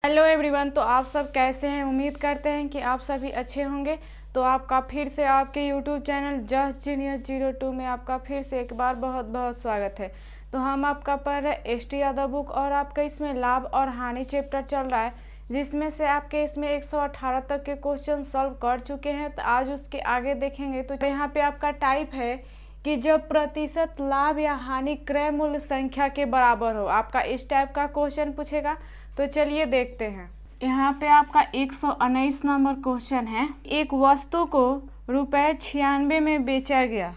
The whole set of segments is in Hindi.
Hello everyone. तो आप सब कैसे हैं? उम्मीद करते हैं कि आप सभी अच्छे होंगे। तो आपका फिर से आपके यूट्यूब चैनल जस्ट जीनियस 02 में आपका फिर से एक बार बहुत बहुत स्वागत है। तो हम आपका पढ़ रहे एसटी यादव बुक और आपका इसमें लाभ और हानि चैप्टर चल रहा है, जिसमें से आपके इसमें 118 तक के क्वेश्चन सॉल्व कर चुके हैं। तो आज उसके आगे देखेंगे। तो यहाँ पे आपका टाइप है कि जब प्रतिशत लाभ या हानि क्रय मूल्य संख्या के बराबर हो। आपका इस टाइप का क्वेश्चन पूछेगा। तो चलिए देखते हैं। यहाँ पे आपका 119 नंबर क्वेश्चन है। एक वस्तु को ₹96 में बेचा गया।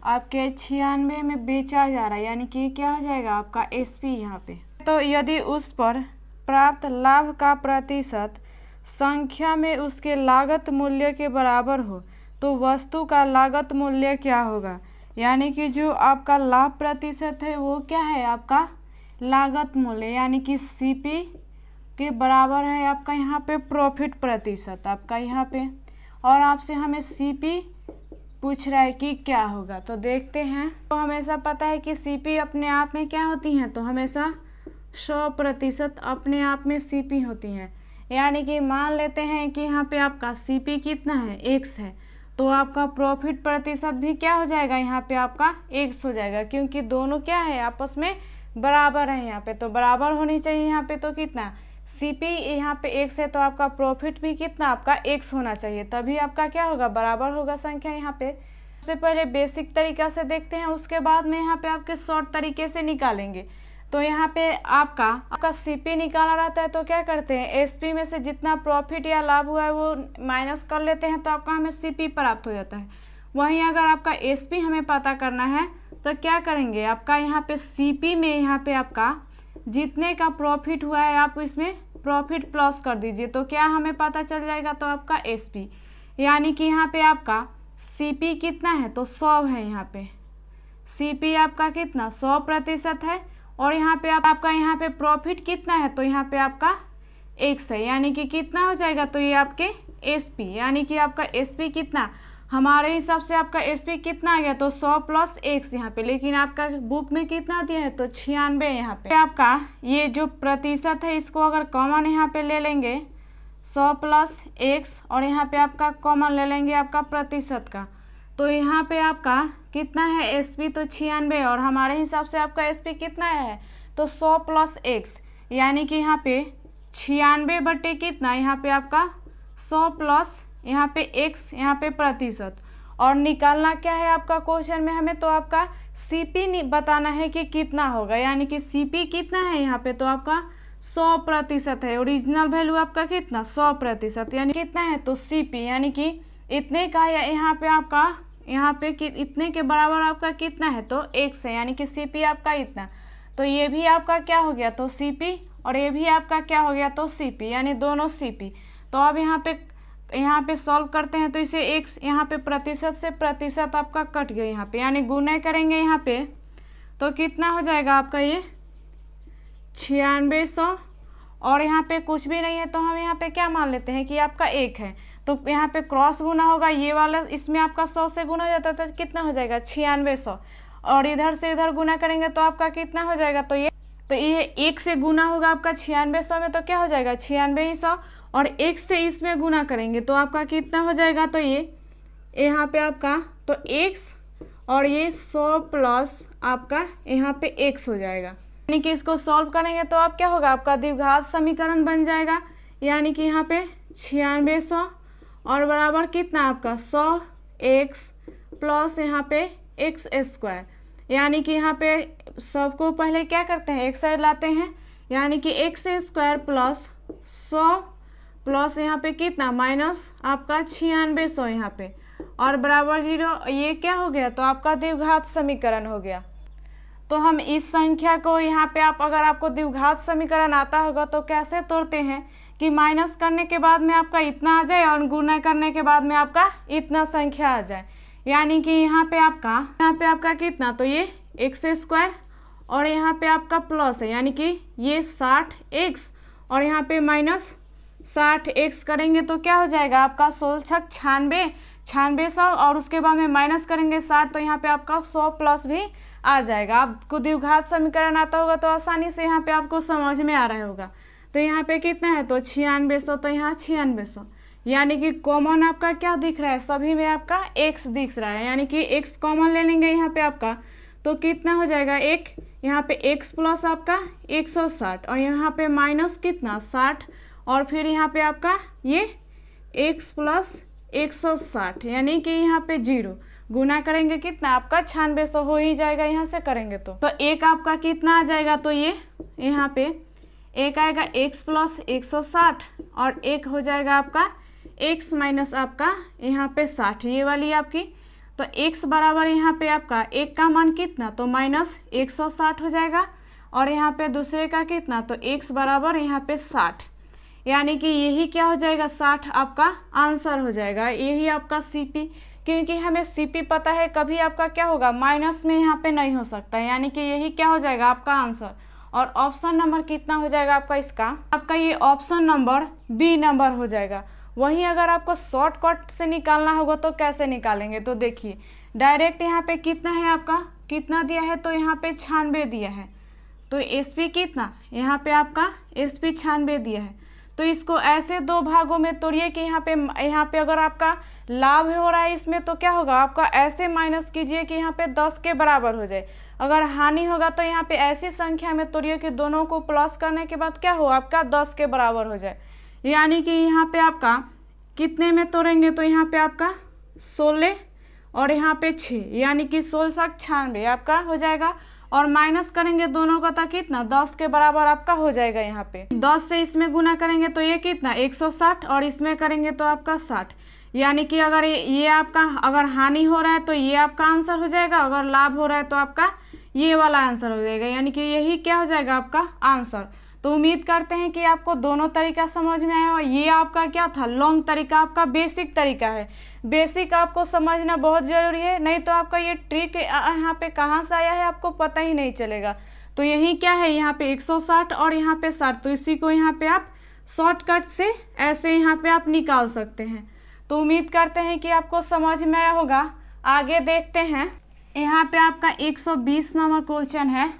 आपके 96 में बेचा जा रहा है, यानी कि क्या हो जाएगा आपका एसपी यहाँ पे। तो यदि उस पर प्राप्त लाभ का प्रतिशत संख्या में उसके लागत मूल्य के बराबर हो तो वस्तु का लागत मूल्य क्या होगा। यानी कि जो आपका लाभ प्रतिशत है वो क्या है आपका लागत मूल्य, यानी कि सीपी के बराबर है आपका यहाँ पे प्रॉफिट प्रतिशत आपका यहाँ पे। और आपसे हमें सीपी पूछ रहा है कि क्या होगा। तो देखते हैं। तो हमेशा पता है कि सीपी अपने आप में क्या होती हैं, तो हमेशा 100% अपने आप में सीपी होती हैं। यानी कि मान लेते हैं कि यहाँ पे आपका सीपी कितना है, x है, तो आपका प्रॉफिट प्रतिशत भी क्या हो जाएगा यहाँ पे आपका x हो जाएगा, क्योंकि दोनों क्या है आपस में बराबर है यहाँ पे। तो बराबर होनी चाहिए यहाँ पे। तो कितना सीपी यहाँ पे x है, तो आपका प्रॉफिट भी कितना आपका x होना चाहिए, तभी आपका क्या होगा बराबर होगा संख्या यहाँ पे। सबसे पहले बेसिक तरीका से देखते हैं, उसके बाद में यहाँ पे आपके शॉर्ट तरीके से निकालेंगे। तो यहाँ पे आपका सीपी निकाला रहता है, तो क्या करते हैं एसपी में से जितना प्रॉफिट या लाभ हुआ है वो माइनस कर लेते हैं, तो आपका हमें सीपी प्राप्त हो जाता है। वहीं अगर आपका एसपी हमें पता करना है तो क्या करेंगे, आपका यहाँ पे सीपी में यहाँ पे आपका जितने का प्रॉफिट हुआ है आप इसमें प्रॉफिट प्लस कर दीजिए, तो क्या हमें पता चल जाएगा, तो आपका एसपी। यानी कि यहाँ पे आपका सीपी कितना है, तो 100 है। यहाँ पे सीपी आपका कितना 100% है। और यहाँ पे आपका यहाँ पे प्रॉफिट कितना है, तो यहाँ पे आपका x है, यानी कि कितना हो जाएगा, तो ये आपके एसपी, यानी कि आपका एसपी कितना हमारे हिसाब से आपका एसपी कितना आ गया, तो 100 + x यहाँ पे। लेकिन आपका बुक में कितना दिया है, तो 96 यहाँ पे। आपका ये जो प्रतिशत है इसको अगर कॉमन यहाँ पे ले लेंगे 100 + x, और यहाँ पे आपका कॉमन ले लेंगे आपका प्रतिशत का, तो यहाँ पे आपका कितना है एसपी, तो 96। और हमारे हिसाब से आपका एसपी कितना है, तो 100 + x, यानी कि यहाँ पे 96 बटे कितना यहाँ पे आपका 100 + यहाँ पे x यहाँ पे प्रतिशत। और निकालना क्या है आपका क्वेश्चन में हमें, तो आपका सीपी बताना है कि कितना होगा, यानी कि सीपी कितना है यहाँ पे, तो आपका 100% है। ओरिजिनल वैल्यू आपका कितना 100%, यानी कितना है, तो सीपी यानी कि इतने का, या यहाँ पे आपका यहाँ पे इतने के बराबर आपका कितना है, तो x है, यानी कि सीपी आपका इतना। तो ये भी आपका क्या हो गया, तो सीपी, और ये भी आपका क्या हो गया, तो सीपी, यानी दोनों सीपी। तो अब यहाँ पे सॉल्व करते हैं, तो इसे x यहाँ पे प्रतिशत से प्रतिशत आपका कट गया यहाँ पे, यानी गुना करेंगे यहाँ पे, तो कितना हो जाएगा आपका ये 9600। और यहाँ पे कुछ भी नहीं है, तो हम यहाँ पे क्या मान लेते हैं कि आपका 1 है, तो यहाँ पे क्रॉस गुना होगा, ये वाला इसमें आपका 100 से गुना हो जाता है, तो कितना हो जाएगा 9600। और इधर से इधर गुना करेंगे तो आपका कितना हो जाएगा, तो ये 1 से गुना होगा आपका 9600 में, तो क्या हो जाएगा 9600। और 1 से इसमें गुना करेंगे तो आपका कितना हो जाएगा, तो ये यहाँ पे आपका तो x, और ये 100 + आपका यहाँ पे x हो जाएगा। यानी कि इसको सॉल्व करेंगे तो आप क्या होगा, आपका द्विघात समीकरण बन जाएगा। यानी कि यहाँ पे 9600 और बराबर कितना आपका 100x + यहाँ पे x²। यानी कि यहाँ पे सबको पहले क्या करते हैं एक साइड लाते हैं, यानी कि x² + 100 प्लस यहाँ पे कितना माइनस आपका 9600 यहाँ पे, और बराबर 0। ये क्या हो गया, तो आपका द्विघात समीकरण हो गया। तो हम इस संख्या को यहाँ पे अगर आपको द्विघात समीकरण आता होगा तो कैसे तोड़ते हैं कि माइनस करने के बाद में आपका इतना आ जाए और गुना करने के बाद में आपका इतना संख्या आ जाए। यानी कि यहाँ पे आपका कितना, तो ये x² और यहाँ पे आपका प्लस है, यानी कि ये 60x और यहाँ पे माइनस 60x करेंगे तो क्या हो जाएगा आपका 16 9600, और उसके बाद में माइनस करेंगे 60, तो यहाँ पे आपका 100 प्लस भी आ जाएगा। आपको द्विघात समीकरण आता होगा तो आसानी से यहाँ पे आपको समझ में आ रहा होगा। तो यहाँ पे कितना है तो 9600, तो यहाँ 9600, यानी कि कॉमन आपका क्या दिख रहा है, सभी में आपका x दिख रहा है, यानी कि x कॉमन ले लेंगे यहाँ पे आपका, तो कितना हो जाएगा एक, यहाँ पे x प्लस आपका 160 और यहाँ पे माइनस कितना 60 और फिर यहाँ पे आपका ये x प्लस 160, यानी कि यहाँ पे 0 गुना करेंगे कितना आपका 9600 हो ही जाएगा यहाँ से करेंगे तो एक आपका कितना आ जाएगा, तो ये यहाँ पे एक आएगा x प्लस 160 और एक हो जाएगा आपका x माइनस आपका यहाँ पे 60, ये वाली आपकी, तो x बराबर यहाँ पे आपका एक का मान कितना तो माइनस 160 हो जाएगा और यहाँ पे दूसरे का कितना तो x बराबर यहाँ पे 60, यानी कि यही क्या हो जाएगा 60 आपका आंसर हो जाएगा, यही आपका CP, क्योंकि हमें CP पता है कभी आपका क्या होगा माइनस में यहाँ पे नहीं हो सकता, यानी कि यही क्या हो जाएगा आपका आंसर। और ऑप्शन नंबर कितना हो जाएगा आपका इसका, आपका ये ऑप्शन नंबर B नंबर हो जाएगा। वहीं अगर आपको शॉर्टकट से निकालना होगा तो कैसे निकालेंगे, तो देखिए डायरेक्ट यहाँ पे कितना है आपका, कितना दिया है तो यहाँ पे 96 दिया है, तो SP कितना यहाँ पे आपका SP 96 दिया है, तो इसको ऐसे दो भागों में तोड़िए कि यहाँ पे अगर आपका लाभ हो रहा है इसमें तो क्या होगा आपका ऐसे माइनस कीजिए कि यहाँ पे 10 के बराबर हो जाए, अगर हानि होगा तो यहाँ पे ऐसी संख्या में तोड़िए कि दोनों को प्लस करने के बाद क्या हो आपका 10 के बराबर हो जाए, यानी कि यहाँ पे आपका कितने में तोड़ेंगे तो यहाँ पे आपका 16 और यहाँ पे 6, यानी कि 1696 आपका हो जाएगा और माइनस करेंगे दोनों का था कितना 10 के बराबर आपका हो जाएगा। यहाँ पे 10 से इसमें गुना करेंगे तो ये कितना 160 और इसमें करेंगे तो आपका 60, यानी कि अगर ये आपका अगर हानि हो रहा है तो ये आपका आंसर हो जाएगा, अगर लाभ हो रहा है तो आपका ये वाला आंसर हो जाएगा, यानी कि यही क्या हो जाएगा आपका आंसर। तो उम्मीद करते हैं कि आपको दोनों तरीका समझ में आया हो। ये आपका क्या था लॉन्ग तरीका, आपका बेसिक तरीका है, बेसिक आपको समझना बहुत ज़रूरी है, नहीं तो आपका ये ट्रिक यहाँ पे कहाँ से आया है आपको पता ही नहीं चलेगा। तो यही क्या है यहाँ पे 160 और यहाँ पे 60, तो इसी को यहाँ पे आप शॉर्टकट से ऐसे यहाँ पे आप निकाल सकते हैं। तो उम्मीद करते हैं कि आपको समझ में आया होगा। आगे देखते हैं, यहाँ पे आपका 120 नंबर क्वेश्चन है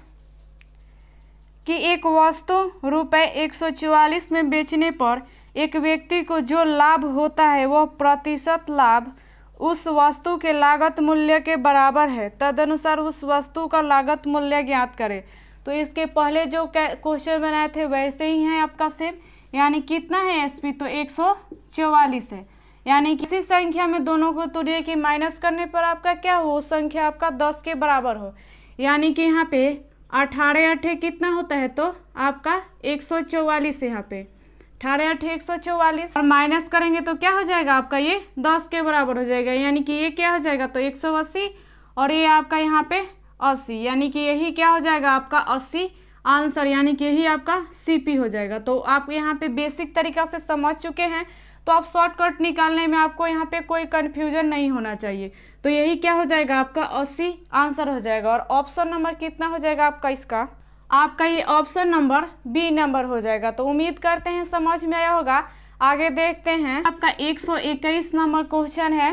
कि एक वस्तु रुपए 144 में बेचने पर एक व्यक्ति को जो लाभ होता है वह प्रतिशत लाभ उस वस्तु के लागत मूल्य के बराबर है, तदनुसार उस वस्तु का लागत मूल्य ज्ञात करें। तो इसके पहले जो क्वेश्चन बनाए थे वैसे ही हैं आपका सेम, यानी कितना है SP तो 144 है, यानी किसी संख्या में दोनों को तोड़िए कि माइनस करने पर आपका क्या हो संख्या आपका 10 के बराबर हो, यानी कि यहाँ पे 18 8 कितना होता है तो आपका 144, यहाँ पे 18 8 144 और माइनस करेंगे तो क्या हो जाएगा आपका ये 10 के बराबर हो जाएगा, यानी कि ये क्या हो जाएगा तो 180 और ये आपका यहाँ पे 80, यानी कि यही क्या हो जाएगा आपका 80 आंसर, यानी कि यही आपका CP हो जाएगा। तो आप यहाँ पे बेसिक तरीका से समझ चुके हैं, तो आप शॉर्टकट निकालने में आपको यहाँ पे कोई कन्फ्यूजन नहीं होना चाहिए। तो यही क्या हो जाएगा आपका 80 आंसर हो जाएगा। और ऑप्शन नंबर कितना हो जाएगा आपका इसका, आपका ये ऑप्शन नंबर B नंबर हो जाएगा। तो उम्मीद करते हैं समझ में आया होगा। आगे देखते हैं, आपका 121 नंबर क्वेश्चन है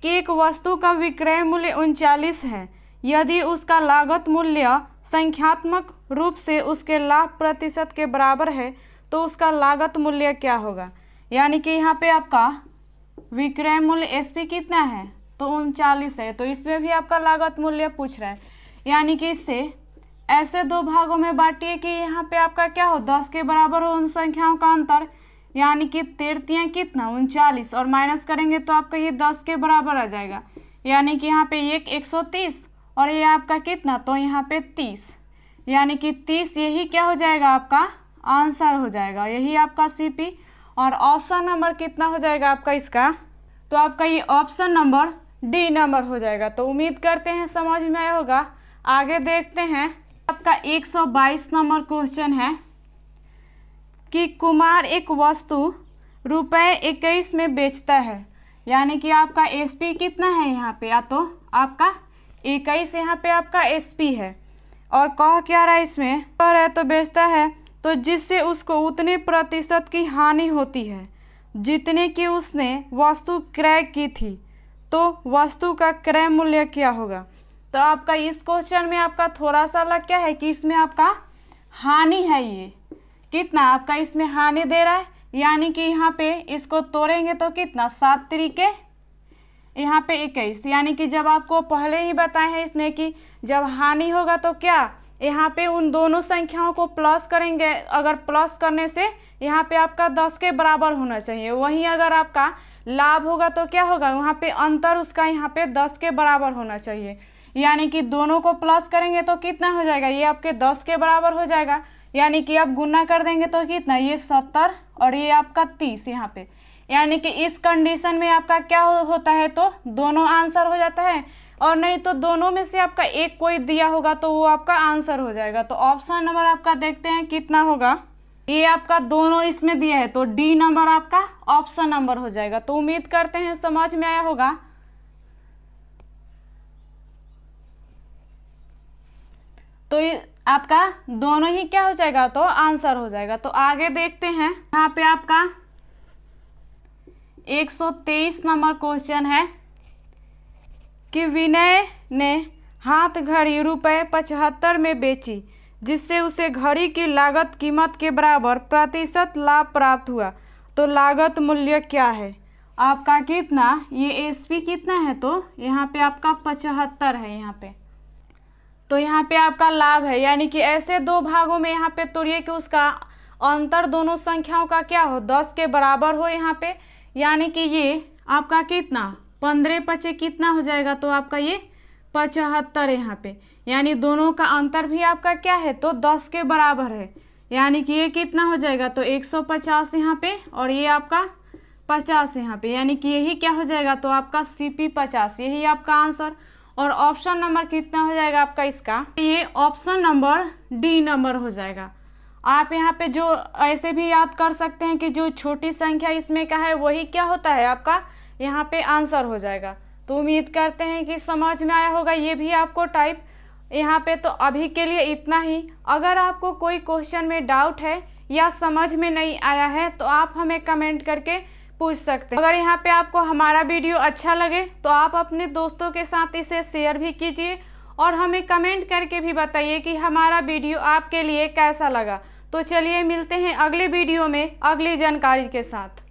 कि एक वस्तु का विक्रय मूल्य 39 है, यदि उसका लागत मूल्य संख्यात्मक रूप से उसके लाभ प्रतिशत के बराबर है तो उसका लागत मूल्य क्या होगा। यानी कि यहाँ पे आपका विक्रय मूल्य SP कितना है तो 39 है, तो इसमें भी आपका लागत मूल्य पूछ रहा है, यानी कि इससे ऐसे दो भागों में बांटिए कि यहाँ पे आपका क्या हो 10 के बराबर हो उन संख्याओं का अंतर, यानी कि 33 कितना 39 और माइनस करेंगे तो आपका ये 10 के बराबर आ जाएगा, यानी कि यहाँ पे 130 और ये आपका कितना तो यहाँ पे 30, यानी कि 30 यही क्या हो जाएगा आपका आंसर हो जाएगा, यही आपका CP। और ऑप्शन नंबर कितना हो जाएगा आपका इसका, तो आपका ये ऑप्शन नंबर D नंबर हो जाएगा। तो उम्मीद करते हैं समझ में आया होगा। आगे देखते हैं, आपका 122 नंबर क्वेश्चन है कि कुमार एक वस्तु रुपए 21 में बेचता है, यानी कि आपका SP कितना है यहाँ पे, या तो आपका 21 यहाँ पे आपका SP है और कह क्या रहा है इसमें, कह रहा है तो बेचता है तो जिससे उसको उतने प्रतिशत की हानि होती है जितने की उसने वस्तु क्रय की थी, तो वस्तु का क्रय मूल्य क्या होगा। तो आपका इस क्वेश्चन में आपका थोड़ा सा अलग क्या है कि इसमें आपका हानि है, ये कितना आपका इसमें हानि दे रहा है, यानी कि यहाँ पे इसको तोड़ेंगे तो कितना 7 तरीके यहाँ पे 21, यानी कि जब आपको पहले ही बताए हैं इसमें कि जब हानि होगा तो क्या यहाँ पे उन दोनों संख्याओं को प्लस करेंगे, अगर प्लस करने से यहाँ पे आपका 10 के बराबर होना चाहिए। वहीं अगर आपका लाभ होगा तो क्या होगा, वहाँ पे अंतर उसका यहाँ पे 10 के बराबर होना चाहिए, यानी कि दोनों को प्लस करेंगे तो कितना हो जाएगा, ये आपके 10 के बराबर हो जाएगा, यानी कि आप गुना कर देंगे तो कितना, ये 70 और ये आपका 30 यहाँ पे, यानी कि इस कंडीशन में आपका क्या होता है, तो दोनों आंसर हो जाता है, और नहीं तो दोनों में से आपका एक कोई दिया होगा तो वो आपका आंसर हो जाएगा। तो ऑप्शन नंबर आपका देखते हैं कितना होगा, ये आपका दोनों इसमें दिया है तो डी नंबर आपका ऑप्शन नंबर हो जाएगा। तो उम्मीद करते हैं समझ में आया होगा। तो ये आपका दोनों ही क्या हो जाएगा, तो आंसर हो जाएगा। तो आगे देखते हैं, यहाँ पे आपका 123 नंबर क्वेश्चन है कि विनय ने हाथ घड़ी ₹75 में बेची, जिससे उसे घड़ी की लागत कीमत के बराबर प्रतिशत लाभ प्राप्त हुआ, तो लागत मूल्य क्या है। आपका कितना, ये एसपी कितना है, तो यहाँ पे आपका 75 है यहाँ पे, तो यहाँ पे आपका लाभ है, यानी कि ऐसे दो भागों में यहाँ पे तोड़िए कि उसका अंतर दोनों संख्याओं का क्या हो, 10 के बराबर हो यहाँ पे, यानी कि ये आपका कितना 15 पचे कितना हो जाएगा, तो आपका ये 75 यहाँ पे, यानी दोनों का अंतर भी आपका क्या है, तो 10 के बराबर है, यानी कि ये कितना हो जाएगा, तो 150 यहाँ पे और ये आपका 50 यहाँ पे, यानी कि यही क्या हो जाएगा, तो आपका CP 50, यही आपका आंसर। और ऑप्शन नंबर कितना हो जाएगा आपका इसका, ये ऑप्शन नंबर डी नंबर हो जाएगा। आप यहाँ पे जो ऐसे भी याद कर सकते हैं कि जो छोटी संख्या इसमें का है वही क्या होता है आपका यहाँ पे आंसर हो जाएगा। तो उम्मीद करते हैं कि समझ में आया होगा ये भी आपको टाइप। यहाँ पे तो अभी के लिए इतना ही। अगर आपको कोई क्वेश्चन में डाउट है या समझ में नहीं आया है तो आप हमें कमेंट करके पूछ सकते हैं। अगर यहाँ पे आपको हमारा वीडियो अच्छा लगे तो आप अपने दोस्तों के साथ इसे शेयर भी कीजिए और हमें कमेंट करके भी बताइए कि हमारा वीडियो आपके लिए कैसा लगा। तो चलिए मिलते हैं अगले वीडियो में अगली जानकारी के साथ।